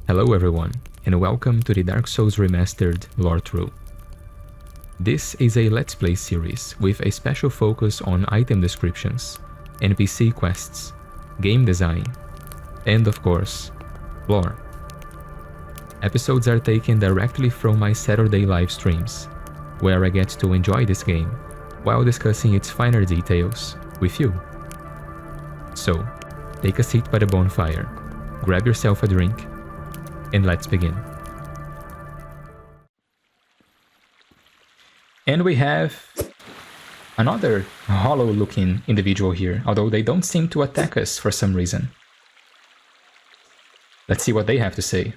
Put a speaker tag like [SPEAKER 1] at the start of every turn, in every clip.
[SPEAKER 1] Hello everyone, and welcome to the Dark Souls Remastered Lorethrough. This is a Let's Play series with a special focus on item descriptions, NPC quests, game design, and of course, lore. Episodes are taken directly from my Saturday live streams, where I get to enjoy this game while discussing its finer details with you. So, take a seat by the bonfire, grab yourself a drink, and let's begin. And we have another hollow-looking individual here, although they don't seem to attack us for some reason. Let's see what they have to say.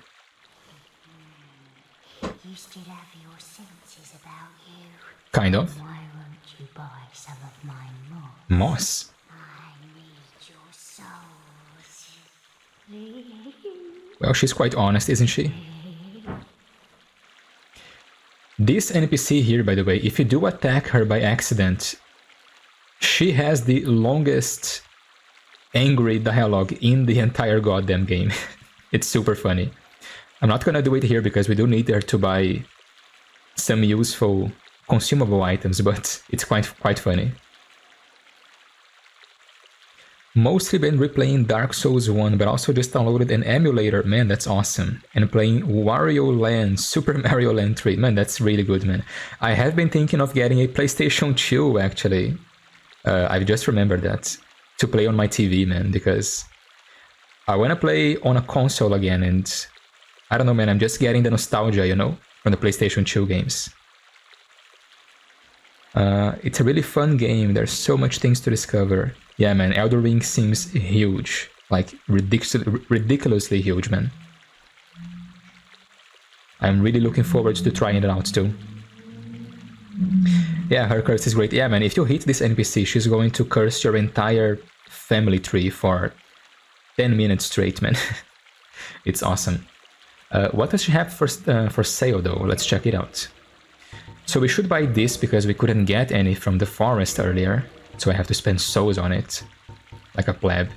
[SPEAKER 2] You still have your senses about you.
[SPEAKER 1] Kind of.
[SPEAKER 2] Why won't you buy some of my moss?
[SPEAKER 1] Moss?
[SPEAKER 2] I need your souls.
[SPEAKER 1] Well, she's quite honest, isn't she? This NPC here, by the way, if you do attack her by accident, she has the longest angry dialogue in the entire goddamn game. It's super funny. I'm not gonna do it here because we do need her to buy some useful consumable items, but it's quite funny. Mostly been replaying Dark Souls 1, but also just downloaded an emulator. Man, that's awesome. And playing Wario Land, Super Mario Land 3. Man, that's really good, man. I have been thinking of getting a PlayStation 2, actually. I've just remembered that. To play on my TV, man, because I want to play on a console again, and I don't know, man, I'm just getting the nostalgia, you know, from the PlayStation 2 games. It's a really fun game. There's so much things to discover. Yeah, man, Elden Ring seems huge. Like, ridiculously huge, man. I'm really looking forward to trying it out, too. Yeah, her curse is great. Yeah, man, if you hit this NPC, she's going to curse your entire family tree for 10 minutes straight, man. It's awesome. What does she have for sale, though? Let's check it out. So we should buy this because we couldn't get any from the forest earlier. So I have to spend souls on it, like a pleb.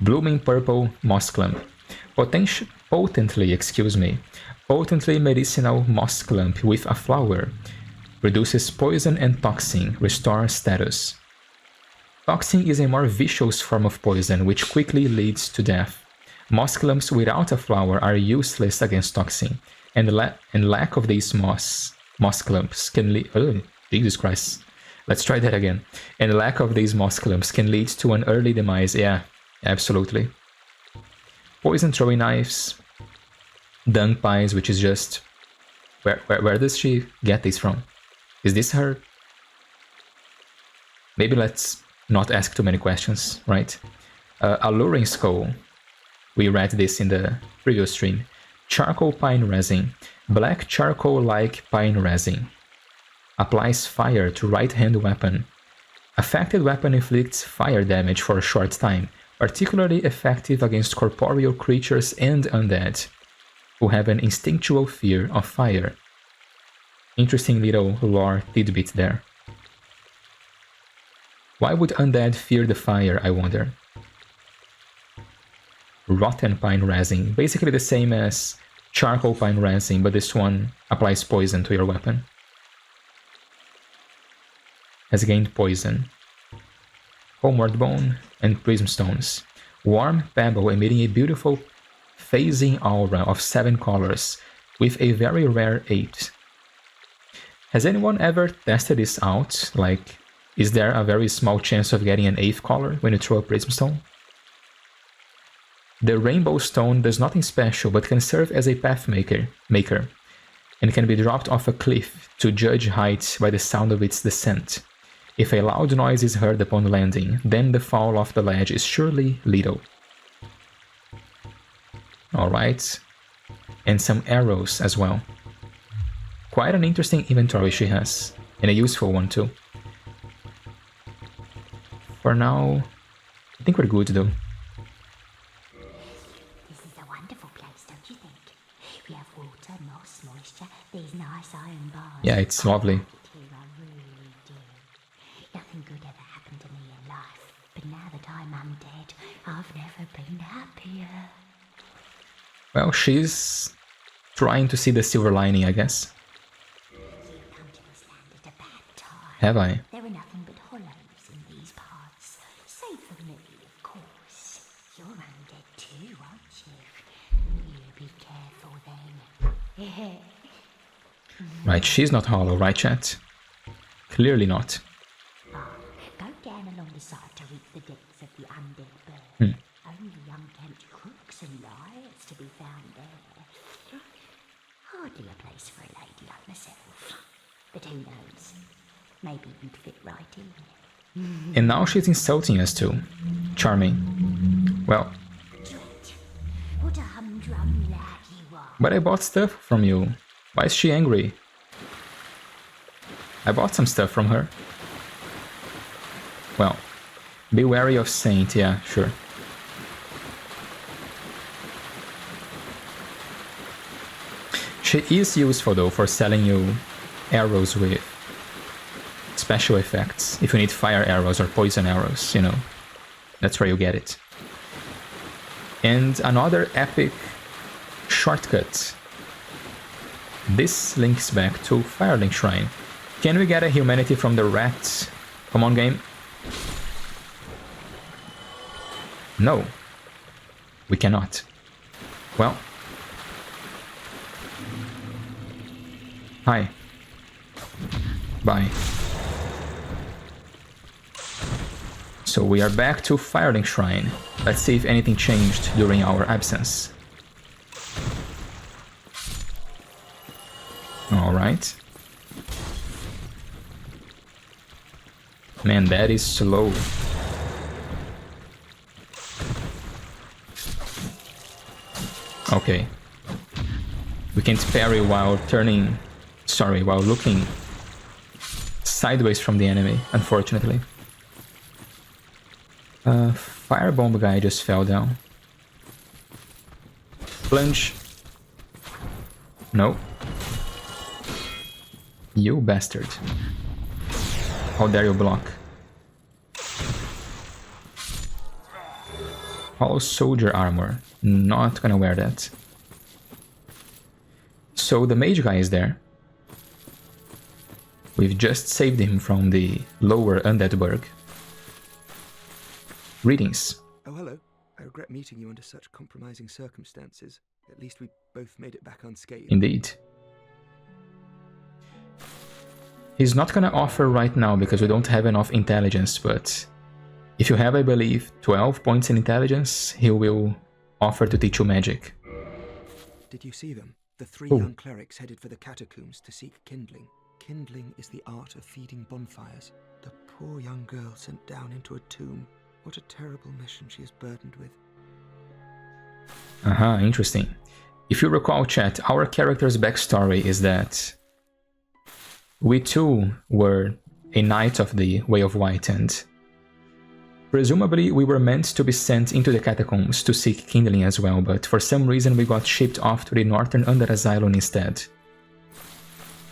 [SPEAKER 1] Blooming purple moss clump. Potently medicinal moss clump with a flower. Reduces poison and toxin, restores status. Toxin is a more vicious form of poison which quickly leads to death. Moss clumps without a flower are useless against toxin, and lack of these moss clumps can lead... Oh, Jesus Christ. Let's try that again. And lack of these moss clumps can lead to an early demise. Yeah, absolutely. Poison throwing knives. Dung pies, which is just... Where does she get these from? Is this her? Maybe let's not ask too many questions, right? Alluring skull. We read this in the previous stream. Charcoal pine resin. Black charcoal-like pine resin. Applies fire to right-hand weapon. Affected weapon inflicts fire damage for a short time, particularly effective against corporeal creatures and undead, who have an instinctual fear of fire. Interesting little lore tidbit there. Why would undead fear the fire, I wonder? Rotten pine resin, basically the same as charcoal pine resin, but this one applies poison to your weapon. Has gained poison. Homeward bone and prism stones. Warm pebble emitting a beautiful phasing aura of 7 colors with a very rare 8. Has anyone ever tested this out? Like, is there a very small chance of getting an 8th color when you throw a prism stone? The rainbow stone does nothing special but can serve as a path maker and can be dropped off a cliff to judge height by the sound of its descent. If a loud noise is heard upon landing, then the fall off the ledge is surely lethal. Alright. And some arrows as well. Quite an interesting inventory she has, and a useful one too. For now, I think we're good though.
[SPEAKER 2] This is a wonderful place, don't you think? We have water, moss, moisture, these nice iron bars.
[SPEAKER 1] Yeah, it's lovely.
[SPEAKER 2] I really do. Nothing good ever happened to me in life, but now that I'm undead, I've never been happier.
[SPEAKER 1] Well, she's trying to see the silver lining, I guess.
[SPEAKER 2] You've come to this land at a bad time.
[SPEAKER 1] Have I?
[SPEAKER 2] There are nothing but hollows in these parts. Save for me, of course. You're undead too, aren't you? You be careful then.
[SPEAKER 1] Right, she's not hollow, right, chat? Clearly not.
[SPEAKER 2] Go down along the side to reach the depths of the undead bird. Only unkempt crooks and liars to be found there. Hardly a place for a lady like myself. But who knows? Maybe you'd fit right in.
[SPEAKER 1] And now she's insulting us too. Charming. Well,
[SPEAKER 2] Drat, what a humdrum lad you are.
[SPEAKER 1] but I bought stuff from you. Why is she angry? I bought some stuff from her. Well, be wary of Saint, yeah, sure. She is useful though for selling you arrows with special effects. If you need fire arrows or poison arrows, you know, that's where you get it. And another epic shortcut. This links back to Firelink Shrine. Can we get a humanity from the rats? Come on, game. No. We cannot. Well. Hi. Bye. So we are back to Firelink Shrine. Let's see if anything changed during our absence. Alright. Man, that is slow. Okay. We can't parry while turning... Sorry, while looking sideways from the enemy, unfortunately. Firebomb guy just fell down. Plunge. No. You bastard. How dare you block? Hollow soldier armor. Not gonna wear that. So the mage guy is there. We've just saved him from the lower undead burg. Greetings.
[SPEAKER 3] Oh, hello. I regret meeting you under such compromising circumstances. At least we both made it back unscathed.
[SPEAKER 1] Indeed. He's not gonna offer right now because we don't have enough intelligence, but if you have, I believe, 12 points in intelligence, he will offer to teach you magic.
[SPEAKER 3] Did you see them? The three
[SPEAKER 1] Ooh.
[SPEAKER 3] young clerics headed for the catacombs to seek kindling. Kindling is the art of feeding bonfires. The poor young girl sent down into a tomb. What a terrible mission she is burdened with.
[SPEAKER 1] Interesting. If you recall, chat, our character's backstory is that we too were a knight of the Way of White, and presumably we were meant to be sent into the catacombs to seek kindling as well, but for some reason we got shipped off to the Northern Under Asylum instead.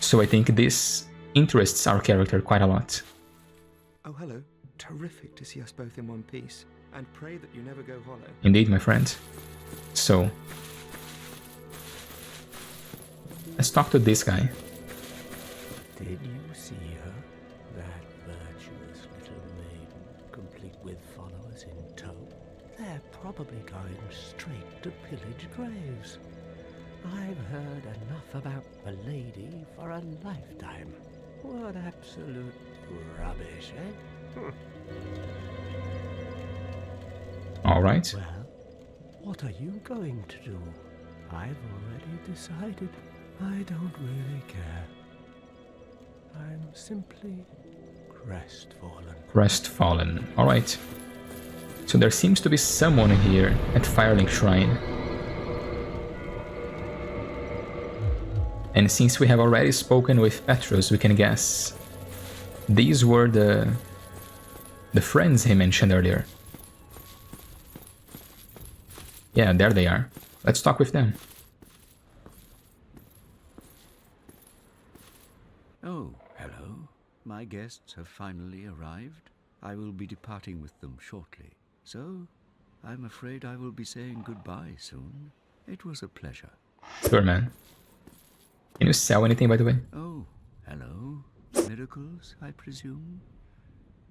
[SPEAKER 1] So I think this interests our character quite a lot.
[SPEAKER 3] Oh, hello. Terrific to see us both in one piece. And pray that you never go hollow.
[SPEAKER 1] Indeed, my friend. So, let's talk to this guy.
[SPEAKER 4] Did you see her? That virtuous little maiden, complete with followers in tow? They're probably going straight to pillage graves. I've heard enough about the lady for a lifetime. What absolute rubbish, eh?
[SPEAKER 1] Alright.
[SPEAKER 4] Well, what are you going to do? I've already decided. I don't really care. I'm simply crestfallen.
[SPEAKER 1] Crestfallen. Alright. So there seems to be someone here at Firelink Shrine. And since we have already spoken with Petrus, we can guess. These were the friends he mentioned earlier. Yeah, there they are. Let's talk with them.
[SPEAKER 5] Oh, hello. My guests have finally arrived. I will be departing with them shortly. So, I'm afraid I will be saying goodbye soon. It was a pleasure.
[SPEAKER 1] Sure, man. Can you sell anything, by the way?
[SPEAKER 5] Oh, hello. Miracles, I presume?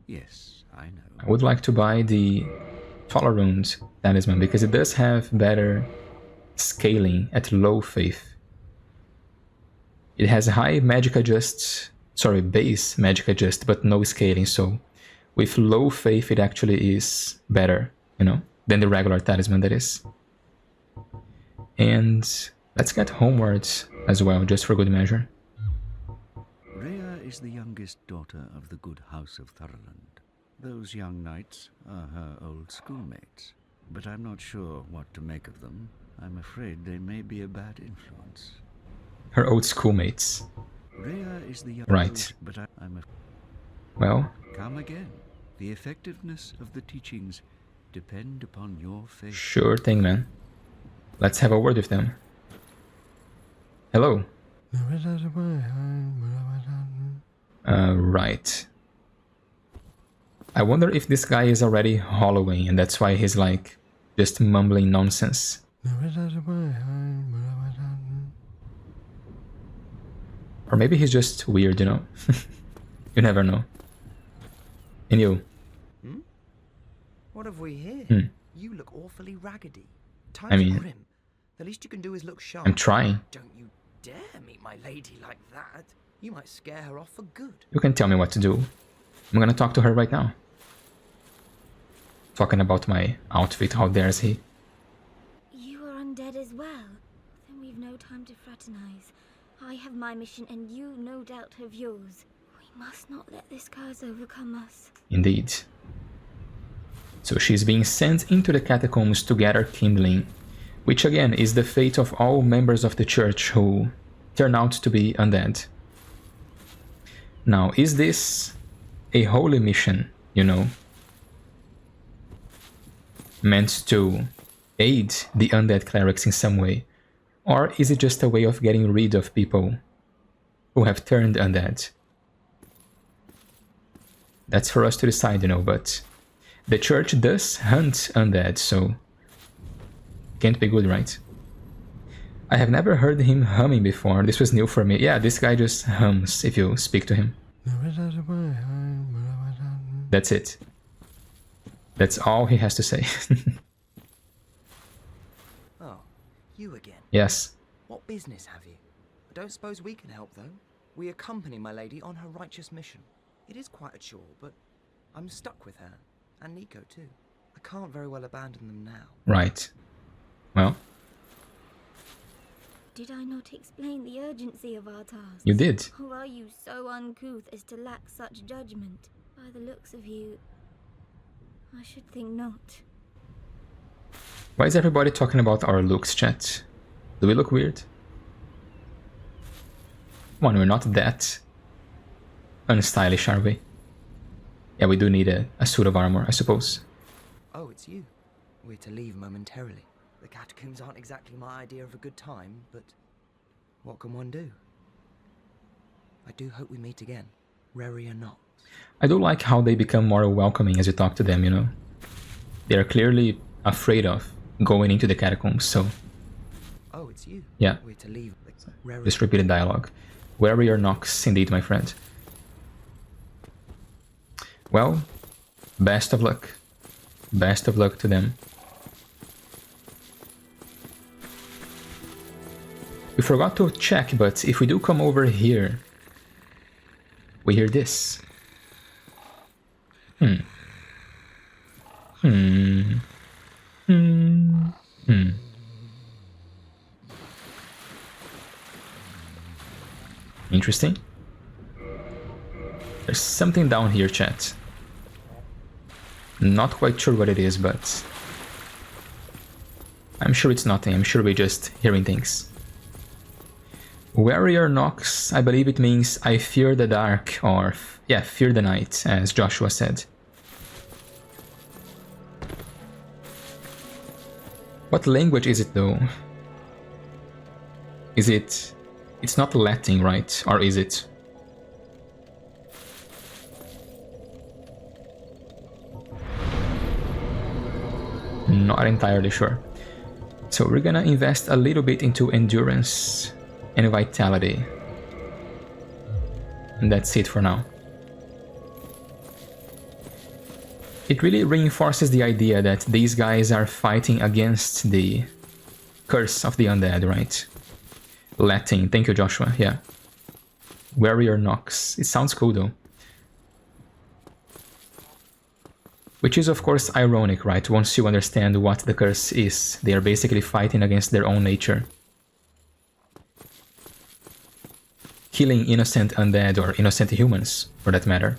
[SPEAKER 5] Yes, I know.
[SPEAKER 1] I would like to buy the Tolerant Talisman because it does have better scaling at low faith. It has high magic adjust, sorry, base magic adjust, but no scaling, so with low faith it actually is better, you know, than the regular talisman, that is. And let's get homewards as well, just for good measure.
[SPEAKER 5] Rhea is the youngest daughter of the good house of Thurland. Those young knights are her old schoolmates, but I'm not sure what to make of them. I'm afraid they may be a bad influence.
[SPEAKER 1] Her old schoolmates.
[SPEAKER 5] Rhea is the youngest,
[SPEAKER 1] Right.
[SPEAKER 5] but I'm
[SPEAKER 1] Well,
[SPEAKER 5] come again. The effectiveness of the teachings depend upon your faith.
[SPEAKER 1] sure thing, man. Let's have a word with them. Hello. Right. I wonder if this guy is already hollowing and that's why he's like just mumbling nonsense. Or maybe he's just weird, you know? You never know. And you?
[SPEAKER 6] What have we here? You look awfully raggedy. Times
[SPEAKER 1] mean,
[SPEAKER 6] are grim. The least you can do is look sharp.
[SPEAKER 1] I'm trying.
[SPEAKER 6] Don't you dare meet my lady like that. You might scare her off for good.
[SPEAKER 1] You can tell me what to do. I'm gonna talk to her right now. Talking about my outfit, how dares he?
[SPEAKER 7] You are undead as well. Then we've no time to fraternize. I have my mission and you no doubt have yours. We must not let this curse overcome us.
[SPEAKER 1] Indeed. So she's being sent into the catacombs to gather kindling, which again is the fate of all members of the church who turn out to be undead. Now, is this a holy mission, you know, meant to aid the undead clerics in some way? Or is it just a way of getting rid of people who have turned undead? That's for us to decide, you know, but the church does hunt undead, so can't be good, right? I have never heard him humming before. This was new for me. Yeah, this guy just hums if you speak to him. That's it. That's all he has to say.
[SPEAKER 6] Oh, you again.
[SPEAKER 1] Yes.
[SPEAKER 6] What business have you? I don't suppose we can help, though. We accompany my lady on her righteous mission. It is quite a chore, but I'm stuck with her. And Nyoko, too. I can't very well abandon them now.
[SPEAKER 1] Right. Well,
[SPEAKER 7] Did I not explain the urgency of our task?
[SPEAKER 1] you did.
[SPEAKER 7] Or are you so uncouth as to lack such judgment? By the looks of you, I should think not.
[SPEAKER 1] Why is everybody talking about our looks, chat? Do we look weird? Come on, we're not that unstylish, are we? Yeah, we do need a suit of armor, I suppose.
[SPEAKER 6] Oh, it's you. We're to leave momentarily. The catacombs aren't exactly my idea of a good time, but what can one do? I do hope we meet again, rarely or not.
[SPEAKER 1] I do like how they become more welcoming as you talk to them, you know? They are clearly afraid of going into the catacombs, so
[SPEAKER 6] Oh, it's you.
[SPEAKER 1] yeah,
[SPEAKER 6] We're to leave. Rarely.
[SPEAKER 1] just repeated dialogue. Where are your knocks, indeed, my friend? Well, best of luck. Best of luck to them. We forgot to check, but if we do come over here, we hear this. Interesting. There's something down here, chat. Not quite sure what it is, but I'm sure it's nothing. I'm sure we're just hearing things. Warrior Nox, I believe it means I fear the dark, or yeah, fear the night, as Joshua said. What language is it though? Is it... It's not Latin, right? Or is it? Not entirely sure. So we're gonna invest a little bit into endurance and vitality. And that's it for now. It really reinforces the idea that these guys are fighting against the curse of the undead, right? Latin, thank you Joshua, yeah. Warrior Nox, it sounds cool though. Which is of course ironic, right? Once you understand what the curse is, they are basically fighting against their own nature. Killing innocent undead or innocent humans, for that matter.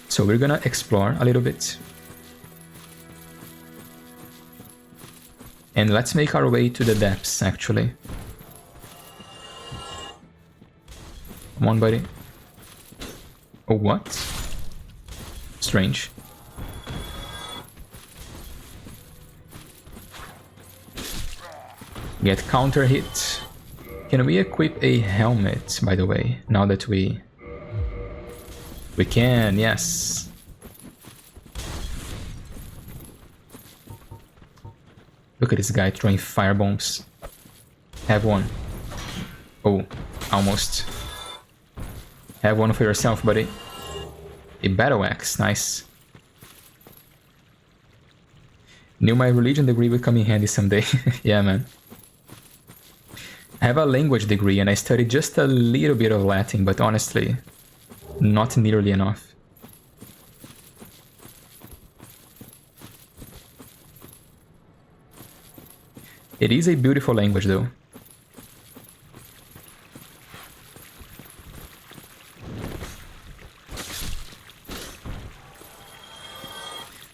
[SPEAKER 1] So we're gonna explore a little bit. And let's make our way to the depths, actually. Come on, buddy. Oh, what? Strange. Get counter hit. Can we equip a helmet, by the way, now that we can, yes. Look at this guy throwing fire bombs. Have one. Oh, almost. Have one for yourself, buddy. A battle axe, nice. Knew my religion degree would come in handy someday. Yeah, man. I have a language degree and I studied just a little bit of Latin, but honestly, not nearly enough. It is a beautiful language though.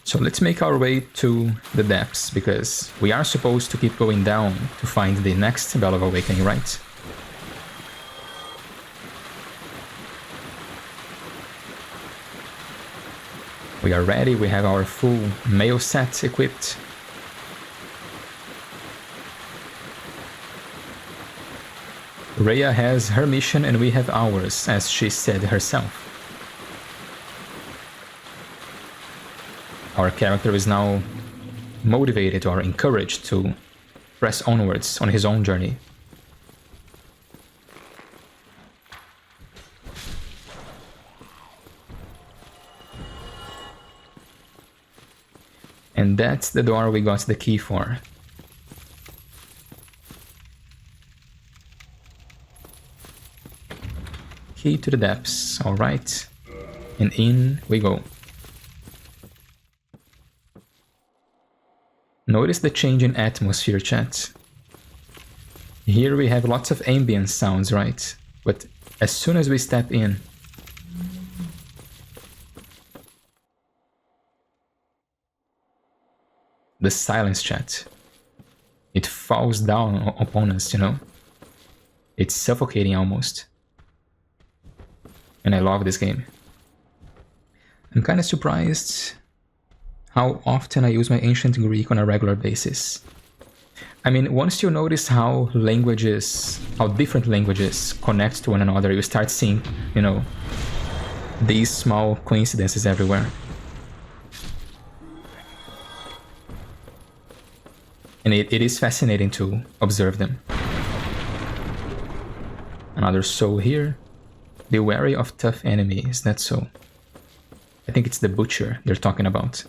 [SPEAKER 1] So let's make our way to the depths, because we are supposed to keep going down to find the next Bell of Awakening, right? We are ready, we have our full mail set equipped. Rhea has her mission and we have ours, as she said herself. Our character is now motivated or encouraged to press onwards on his own journey. And that's the door we got the key for. Key to the depths, alright. And in we go. Notice the change in atmosphere, chat. Here we have lots of ambient sounds, right? But as soon as we step in, the silence, chat. It falls down upon us, you know? It's suffocating almost. And I love this game. I'm kind of surprised how often I use my ancient Greek on a regular basis. I mean, once you notice how different languages connect to one another, you start seeing, you know, these small coincidences everywhere. And it is fascinating to observe them. Another soul here. Be wary of tough enemies, that's so. I think it's the butcher they're talking about.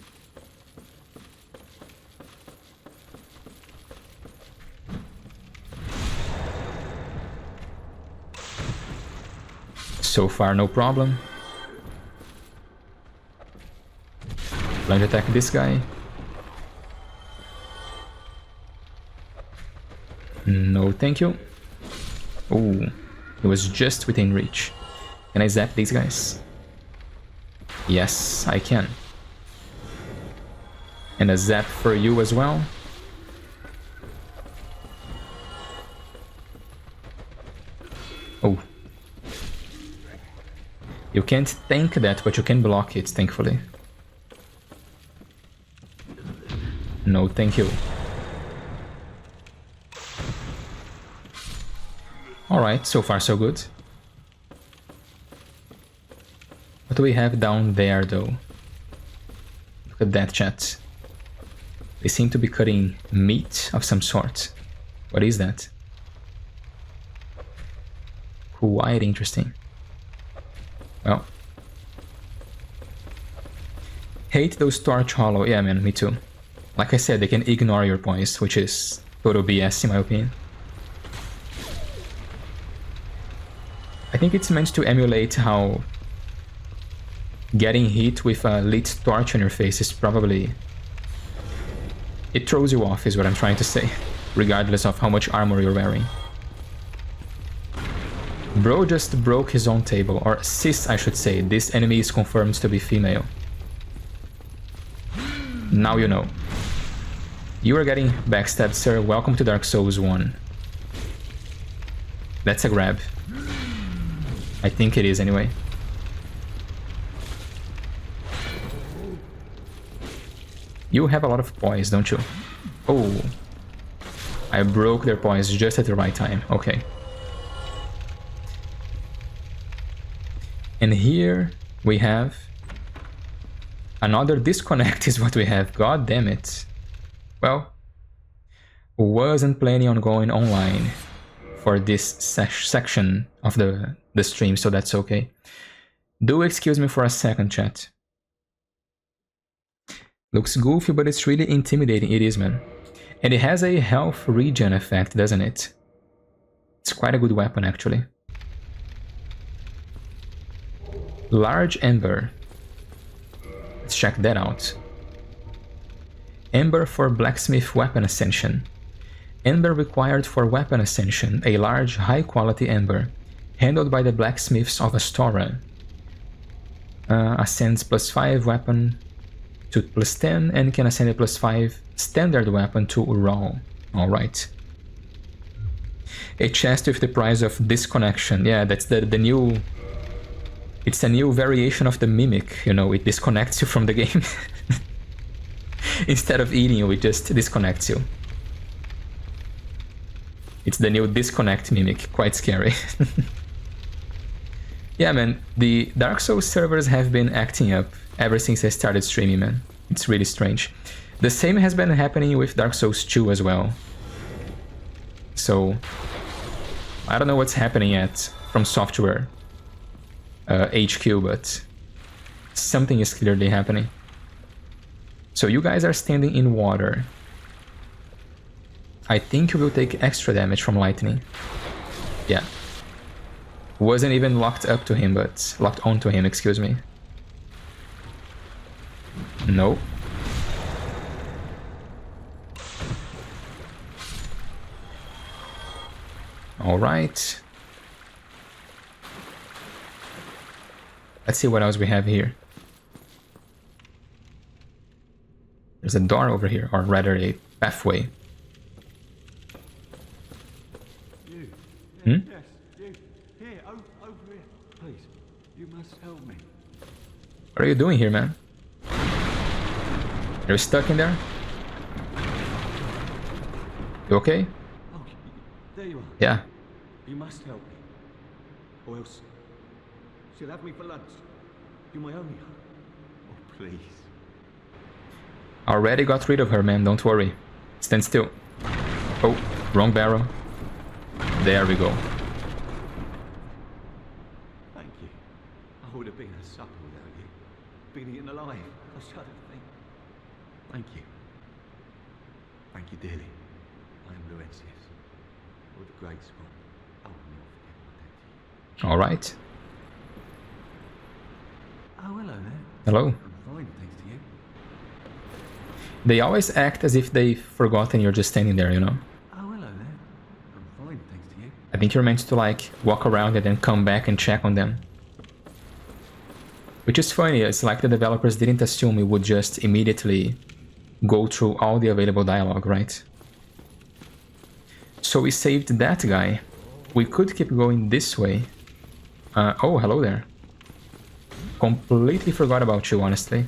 [SPEAKER 1] So far, no problem. Plunge attack this guy. No, thank you. Ooh, he was just within reach. Can I zap these guys? Yes, I can. And a zap for you as well. Oh. You can't tank that, but you can block it, thankfully. No, thank you. Alright, so far so good. What do we have down there, though? Look at that, chat. They seem to be cutting meat of some sort. What is that? Quite interesting. Well. Hate those torch hollow. Yeah, man, me too. Like I said, they can ignore your points, which is total BS in my opinion. I think it's meant to emulate how getting hit with a lit torch on your face is probably... It throws you off is what I'm trying to say, regardless of how much armor you're wearing. Bro just broke his own table, or sis I should say. This enemy is confirmed to be female. Now you know. You are getting backstabbed, sir. Welcome to Dark Souls 1. That's a grab. I think it is anyway. You have a lot of poise, don't you? Oh. I broke their poise just at the right time. Okay. And here we have... Another disconnect is what we have. God damn it. Well, wasn't planning on going online for this section of the stream, so that's okay. Do excuse me for a second, chat. Looks goofy, but it's really intimidating. It is, man. And it has a health regen effect, doesn't it? It's quite a good weapon, actually. Large Ember. Let's check that out. Ember for Blacksmith Weapon Ascension. Ember required for Weapon Ascension. A large, high-quality ember. Handled by the blacksmiths of Astora. Ascends +5 weapon to +10 and can ascend a +5 standard weapon to raw. Alright. A chest with the price of disconnection. Yeah, that's the new... It's a new variation of the mimic, you know, it disconnects you from the game. Instead of eating you, it just disconnects you. It's the new disconnect mimic, quite scary. Yeah, man, the Dark Souls servers have been acting up ever since I started streaming, man. It's really strange. The same has been happening with Dark Souls 2 as well. So, I don't know what's happening yet from Software HQ, but something is clearly happening. So you guys are standing in water. I think you will take extra damage from lightning. Yeah. Wasn't even locked up to him, but locked onto him, excuse me. No. Alright. Let's see what else we have here. There's a door over here, or rather a pathway.
[SPEAKER 5] You.
[SPEAKER 1] Hmm?
[SPEAKER 5] Yes, you. Here, over here. Please, you must help me.
[SPEAKER 1] What are you doing here, man? You're stuck in there? You okay?
[SPEAKER 5] Oh, there you are.
[SPEAKER 1] Yeah.
[SPEAKER 5] You must help me. Or else she'll have me for lunch. You're my only hope. Oh, please.
[SPEAKER 1] Already got rid of her, man. Don't worry. Stand still. Oh, wrong barrel. There we go.
[SPEAKER 5] Thank you. I would have been a supper without you. Been eaten alive. I shudder to think. Thank you. Thank you dearly. I am Laurentius. Or the Great Spot. I will never forget my debt to you.
[SPEAKER 1] Alright.
[SPEAKER 5] Oh, hello there.
[SPEAKER 1] Hello.
[SPEAKER 5] I'm fine, thanks to you.
[SPEAKER 1] They always act as if they've forgotten you're just standing there, you know?
[SPEAKER 5] Oh, hello there. I'm fine, thanks to you.
[SPEAKER 1] I think you're meant to, like, walk around and then come back and check on them. Which is funny, it's like the developers didn't assume we would just immediately go through all the available dialogue, right? So we saved that guy. We could keep going this way. Oh, hello there. Completely forgot about you, honestly.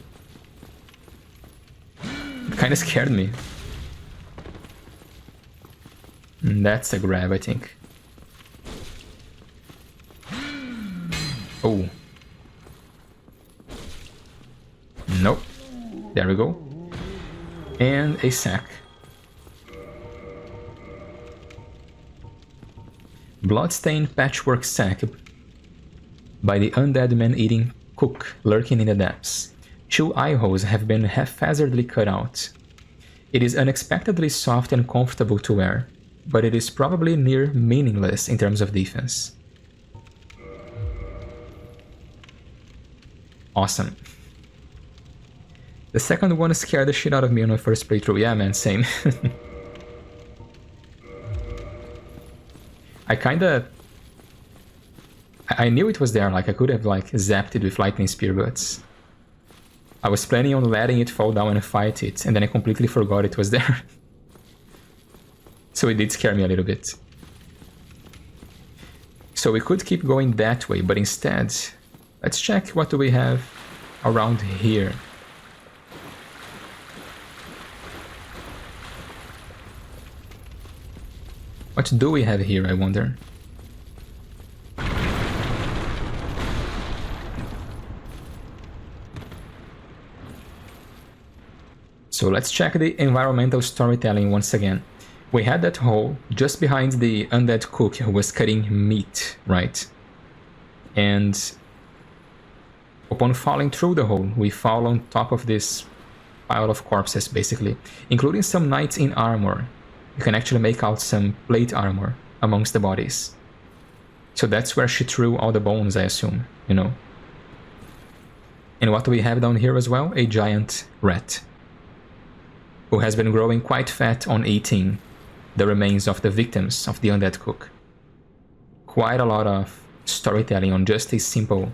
[SPEAKER 1] It kinda scared me. That's a grab, I think. Oh. Nope. There we go. And a sack. Bloodstained patchwork sack by the undead man-eating cook lurking in the depths. 2 eye holes have been haphazardly cut out. It is unexpectedly soft and comfortable to wear, but it is probably near meaningless in terms of defense. Awesome. The second one scared the shit out of me on my first playthrough. Yeah, man, same. I knew it was there, like I could have like zapped it with lightning spear, but I was planning on letting it fall down and fight it, and then I completely forgot it was there. So it did scare me a little bit. So we could keep going that way, but instead, let's check what do we have around here. What do we have here, I wonder? So let's check the environmental storytelling once again. We had that hole just behind the undead cook who was cutting meat, right? And upon falling through the hole, we fall on top of this pile of corpses, basically, including some knights in armor. You can actually make out some plate armor amongst the bodies. So that's where she threw all the bones, I assume, you know. And what do we have down here as well? A giant rat, who has been growing quite fat on eating the remains of the victims of the undead cook. Quite a lot of storytelling on just a simple,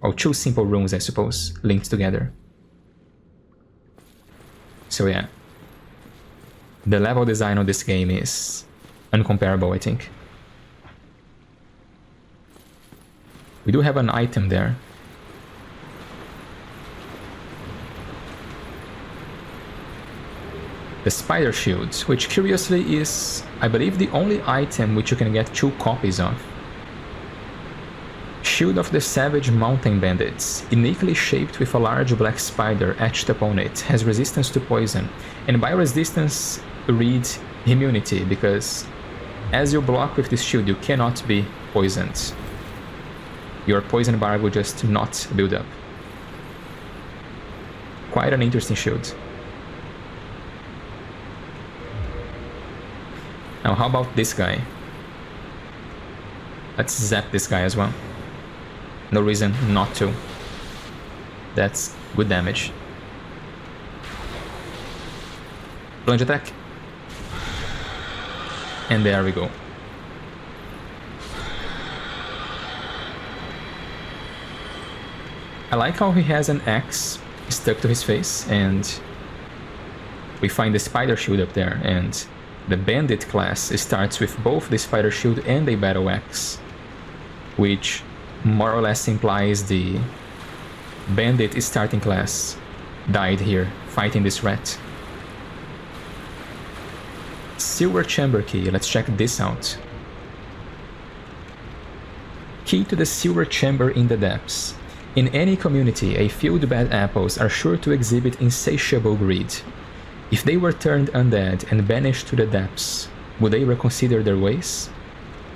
[SPEAKER 1] or 2 simple rooms, I suppose, linked together. So yeah, the level design on this game is uncomparable, I think. We do have an item there. The spider shield, which curiously is, I believe, the only item which you can get 2 copies of. Shield of the Savage Mountain Bandits, uniquely shaped with a large black spider etched upon it, has resistance to poison, and by resistance read immunity, because as you block with this shield you cannot be poisoned. Your poison bar will just not build up. Quite an interesting shield. Now how about this guy? Let's zap this guy as well. No reason not to. That's good damage. Plunge attack. And there we go. I like how he has an axe stuck to his face, and we find the spider shield up there, and the bandit class starts with both the spider shield and a battle axe, which more or less implies the bandit starting class died here fighting this rat. Silver chamber key, let's check this out. Key to the silver chamber in the depths. In any community, a few bad apples are sure to exhibit insatiable greed. If they were turned undead and banished to the depths, would they reconsider their ways?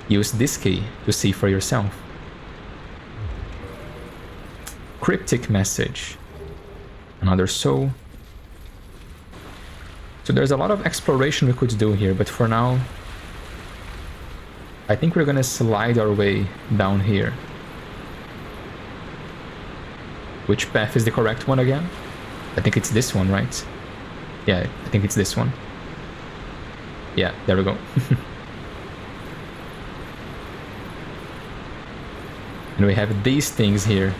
[SPEAKER 1] Use this key to see for yourself. Cryptic message. Another soul. So there's a lot of exploration we could do here, but for now, I think we're gonna slide our way down here. Which path is the correct one again? I think it's this one, right? Yeah, I think it's this one. Yeah, there we go. And we have these things here,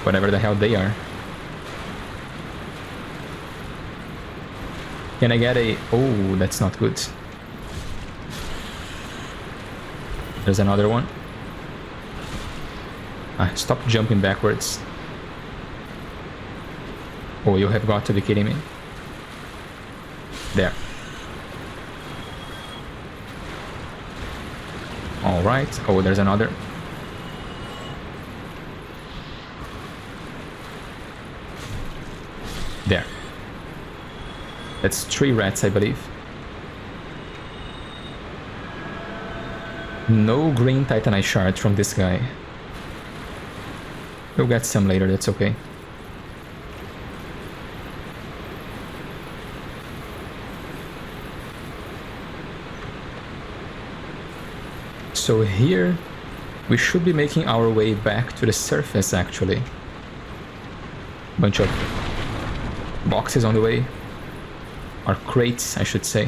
[SPEAKER 1] whatever the hell they are. Can I get a... Oh, that's not good. There's another one. Stop jumping backwards. Oh, you have got to be kidding me. There. Alright. Oh, there's another. There. That's 3 rats, I believe. No green Titanite shard from this guy. We'll get some later, that's okay. So here, we should be making our way back to the surface, actually. Bunch of boxes on the way. Or crates, I should say.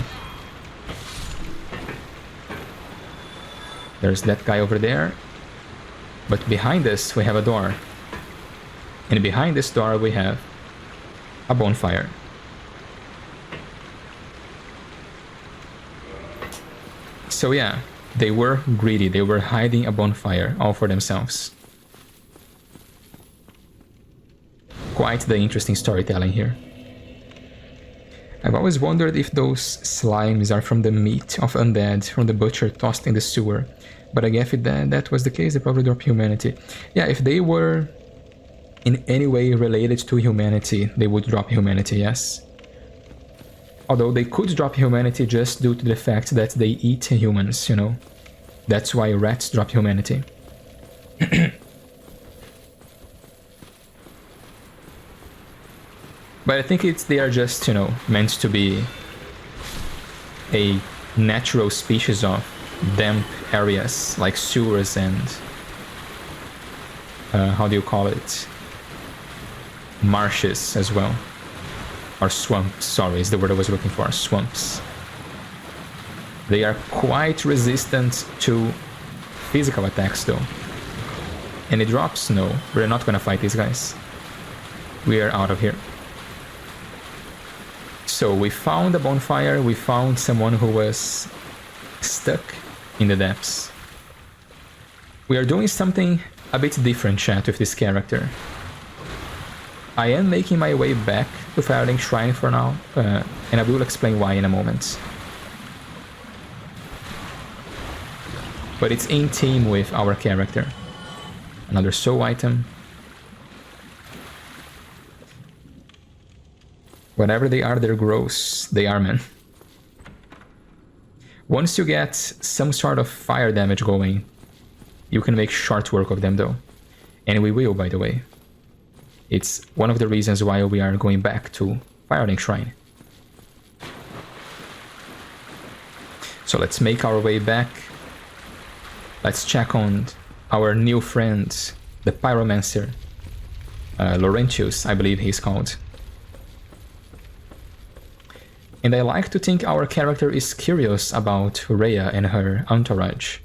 [SPEAKER 1] There's that guy over there. But behind us, we have a door. And behind this door, we have a bonfire. So yeah, they were greedy. They were hiding a bonfire all for themselves. Quite the interesting storytelling here. I've always wondered if those slimes are from the meat of undead from the butcher tossed in the sewer. But I guess if that was the case, they probably drop humanity. Yeah, if they were in any way related to humanity, they would drop humanity, yes. Although they could drop humanity just due to the fact that they eat humans, you know. That's why rats drop humanity. But I think they are just, you know, meant to be a natural species of damp areas like sewers and how do you call it? Marshes as well. Or swamps, sorry, is the word I was looking for, swamps. They are quite resistant to physical attacks though. Any drops? No, we're not gonna fight these guys. We are out of here. So we found a bonfire, we found someone who was stuck in the depths. We are doing something a bit different, chat, with this character. I am making my way back to Firelink Shrine for now, and I will explain why in a moment. But it's in team with our character. Another soul item. Whatever they are, they're gross. They are, man. Once you get some sort of fire damage going, you can make short work of them though. And we will, by the way. It's one of the reasons why we are going back to Firelink Shrine. So let's make our way back. Let's check on our new friend, the Pyromancer. Laurentius, I believe he's called. And I like to think our character is curious about Rhea and her entourage.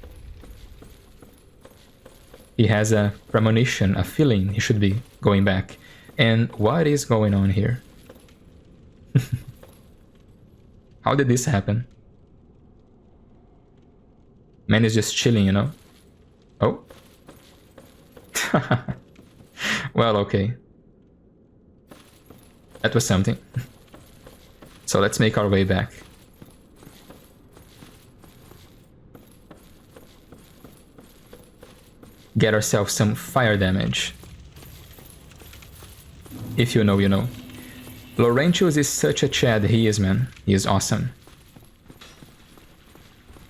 [SPEAKER 1] He has a premonition, a feeling he should be going back. And what is going on here? How did this happen? Man is just chilling, you know? Oh. Well, okay. That was something. So let's make our way back. Get ourselves some fire damage. If you know, you know. Laurentius is such a Chad, he is, man. He is awesome.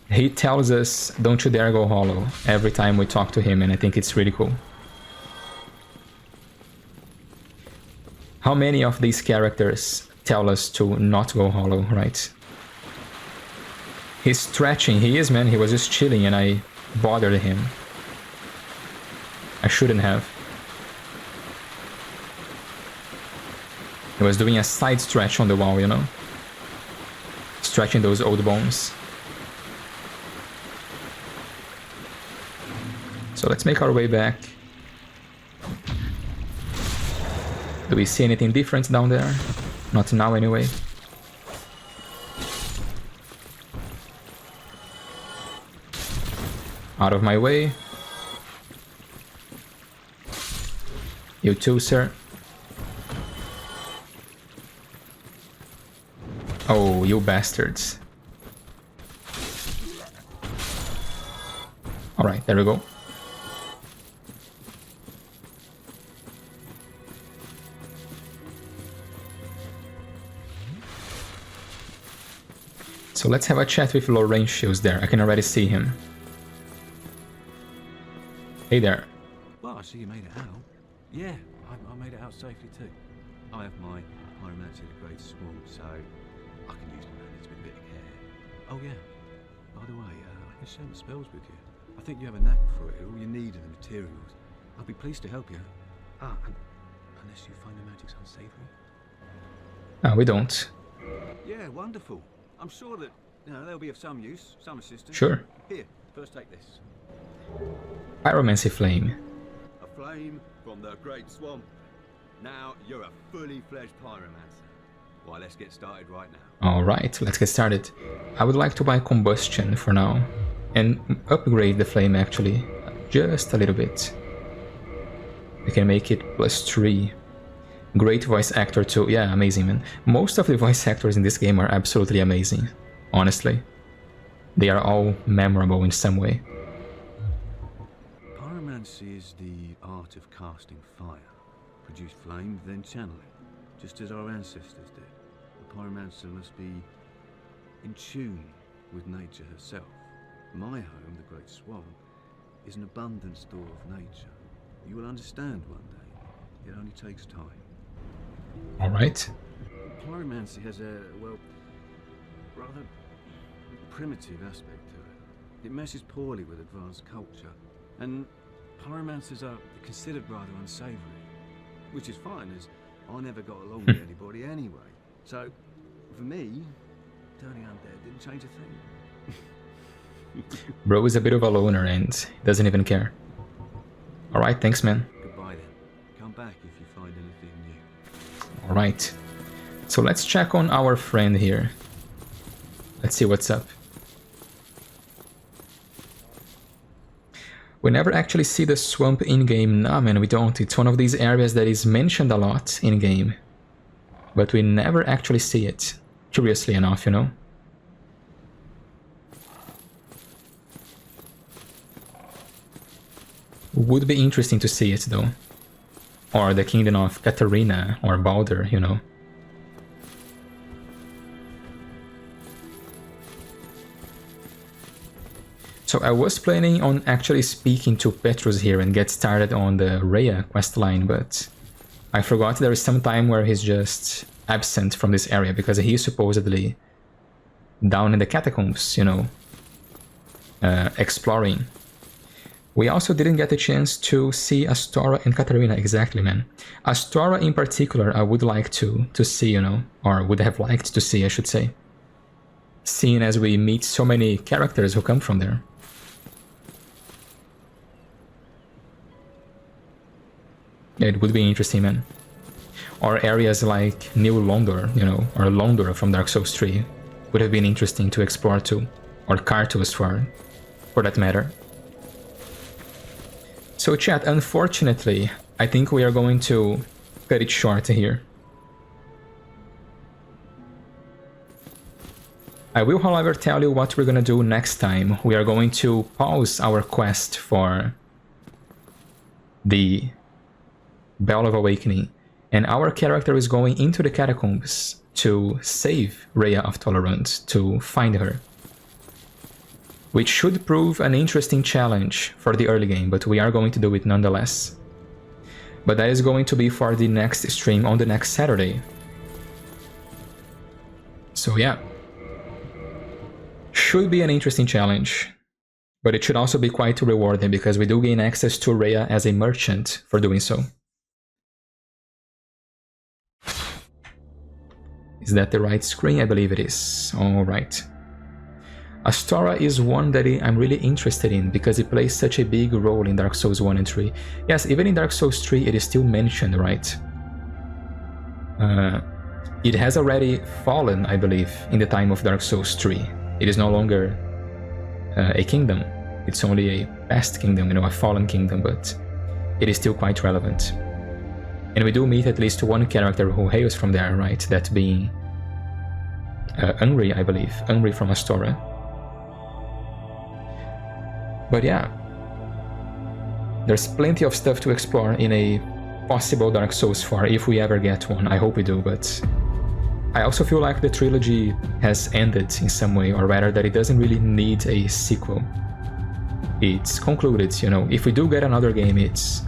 [SPEAKER 1] He tells us, don't you dare go hollow, every time we talk to him, and I think it's really cool. How many of these characters tell us to not go hollow, right? He's stretching, he is, man. He was just chilling and I bothered him. I shouldn't have. He was doing a side stretch on the wall, you know? Stretching those old bones. So let's make our way back. Do we see anything different down there? Not now anyway. Out of my way. You too, sir. Oh, you bastards. Alright, there we go. So let's have a chat with Laurentius there. I can already see him. Hey there.
[SPEAKER 8] Well, I see you made it out. Yeah, I made it out safely too. I have my Pyromancer the Great Swarm, so I can use my manage with a bit of care. Oh yeah, by the way, I can share the spells with you. I think you have a knack for it. All you need are the materials. I'll be pleased to help you. Unless you find the magic's unsavory.
[SPEAKER 1] We don't.
[SPEAKER 8] Yeah, wonderful. I'm sure that they'll be of some use, some assistance.
[SPEAKER 1] Sure.
[SPEAKER 8] Here, first take this.
[SPEAKER 1] Pyromancy Flame.
[SPEAKER 8] A flame from the Great Swamp. Now you're a fully fledged pyromancer. Well, let's get started right now.
[SPEAKER 1] Alright, let's get started. I would like to buy Combustion for now. And upgrade the flame actually. Just a little bit. We can make it +3. Great voice actor too. Yeah, amazing, man. Most of the voice actors in this game are absolutely amazing. Honestly. They are all memorable in some way.
[SPEAKER 8] Pyromancy is the art of casting fire. Produce flame, then channel it, just as our ancestors did. The pyromancer must be in tune with nature herself. My home, the Great Swamp, is an abundant store of nature. You will understand one day. It only takes time.
[SPEAKER 1] Alright.
[SPEAKER 8] Pyromancy has a, well, rather primitive aspect to it. It meshes poorly with advanced culture, and pyromancers are considered rather unsavory. Which is fine, as I never got along with anybody anyway. So, for me, turning undead didn't change a thing.
[SPEAKER 1] Bro is a bit of a loner and doesn't even care. Alright, thanks man.
[SPEAKER 8] Goodbye then. Come back if you find anything new.
[SPEAKER 1] Alright. So let's check on our friend here. Let's see what's up. We never actually see the swamp in-game. Nah, man, we don't. It's one of these areas that is mentioned a lot in-game. But we never actually see it. Curiously enough, you know? Would be interesting to see it, though. Or the kingdom of Katarina, or Balder, you know? So I was planning on actually speaking to Petrus here and get started on the Rhea questline, but I forgot there is some time where he's just absent from this area because he's supposedly down in the catacombs, you know, exploring. We also didn't get a chance to see Astora and Katarina, exactly, man. Astora in particular I would like to see, you know, or would have liked to see, I should say. Seeing as we meet so many characters who come from there. Yeah, it would be interesting, man. Or areas like New Londor, you know, or Londor from Dark Souls 3 would have been interesting to explore too. Or Karthus for that matter. So chat, unfortunately, I think we are going to cut it short here. I will, however, tell you what we're gonna do next time. We are going to pause our quest for the Bell of Awakening, and our character is going into the catacombs to save Rhea of Tolerant, to find her. Which should prove an interesting challenge for the early game, but we are going to do it nonetheless. But that is going to be for the next stream on the next Saturday. So yeah. Should be an interesting challenge. But it should also be quite rewarding because we do gain access to Rhea as a merchant for doing so. Is that the right screen? I believe it is. Alright. Astora is one that I'm really interested in because it plays such a big role in Dark Souls 1 and 3. Yes, even in Dark Souls 3 it is still mentioned, right? It has already fallen, I believe, in the time of Dark Souls 3. It is no longer a kingdom. It's only a past kingdom, you know, a fallen kingdom, but it is still quite relevant. And we do meet at least one character who hails from there, right? That being Unri, I believe. Unri from Astora. But yeah, there's plenty of stuff to explore in a possible Dark Souls 4 if we ever get one. I hope we do, but I also feel like the trilogy has ended in some way, or rather that it doesn't really need a sequel. It's concluded, you know. If we do get another game, it's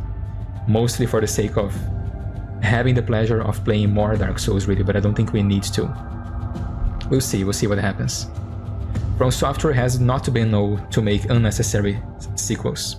[SPEAKER 1] mostly for the sake of having the pleasure of playing more Dark Souls, really, but I don't think we need to. We'll see what happens. From Software has not been known to make unnecessary sequels.